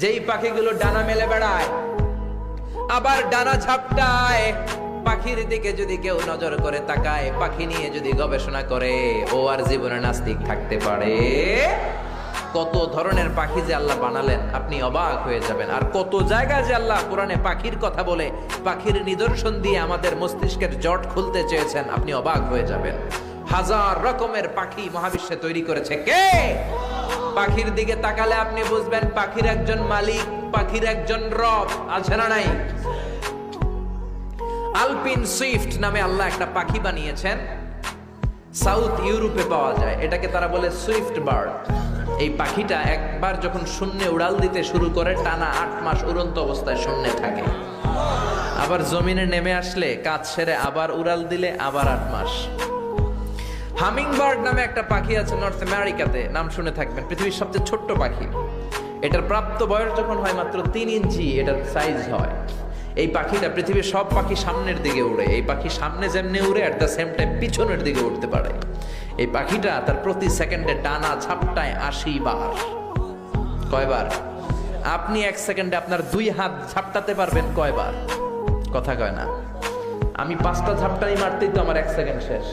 যেই পাখিগুলো ডানা মেলে বেড়ায় আবার ডানা ঝাপটায়, পাখির দিকে যদি কেউ নজর করে তাকায়, পাখি নিয়ে যদি গবেষণা করে, ও আর জীবনে নাস্তিক থাকতে পারে? কত ধরনের পাখি যে আল্লাহ বানালেন, আপনি অবাক হয়ে যাবেন। আর কত জায়গায় যে আল্লাহ কোরআনে পাখির কথা বলে, পাখির নিদর্শন দিয়ে আমাদের মস্তিষ্কের জট খুলতে চেয়েছেন, আপনি অবাক হয়ে যাবেন। হাজার রকমের পাখি মহাবিশ্বে তৈরি করেছে কে? পাখির দিকে তাকালে আপনি বুঝবেন পাখির একজন মালিক, পাখির একজন রব আছে না নাই? আলপিন সুইফট নামে আল্লাহ একটা পাখি বানিয়েছেন, সাউথ ইউরোপে পাওয়া যায়। এটাকে তারা বলে সুইফট বার্ড। এই পাখিটা একবার যখন শূন্যে উড়াল দিতে শুরু করে, টানা 8 মাস উড়ন্ত অবস্থায় শূন্যে থাকে। আবার জমিনে নেমে আসলে কাজ সেরে আবার উড়াল দিলে আবার 8 মাস। হামিং বার্ড নামে একটা পাখি আছে নর্থ আমেরিকাতে, নাম শুনে থাকবেন। পৃথিবীর সবচেয়ে ছোট্ট পাখি। এটার প্রাপ্ত বয়স যখন হয় মাত্র 3 ইঞ্চি এটার সাইজ হয়। এই পাখিটা পৃথিবীর সব পাখি সামনের দিকে উড়ে, এই পাখি সামনে যেমনি উড়ে অ্যাট দ্য সেম টাইম পিছনের দিকে উঠতে পারে। এই পাখিটা তার প্রতি সেকেন্ডে ডানা ঝাপটায় 80 বার। কয়বার? আপনি 1 সেকেন্ডে আপনার 2 হাত ঝাপটাতে পারবেন কয়বার? কথা কয় না। আমি 5টা ঝাপটাই মারতেই তো আমার 1 সেকেন্ড শেষ,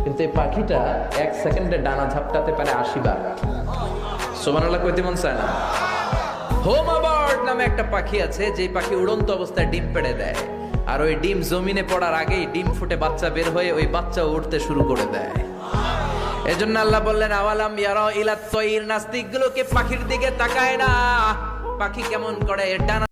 কিন্তু এই পাখিটা 1 সেকেন্ডে ডানা ঝাপটাতে পারে 80 বার। সুবহানাল্লাহ কইতে মন চায় না? হোমা বার্ড নামে একটা পাখি আছে, যে পাখি উড়ন্ত অবস্থায় ডিম পেড়ে দেয়, আর ওই ডিম জমিনে পড়ার আগেই ডিম ফুটে বাচ্চা বের হয়ে ওই বাচ্চা উঠতে শুরু করে দেয়। এজন্য আল্লাহ বললেন আওয়ালাম ইয়ারাউ ইলাত তায়র, নাস্তিকগুলোকে পাখির দিকে তাকায় না, পাখি কেমন করে ডানা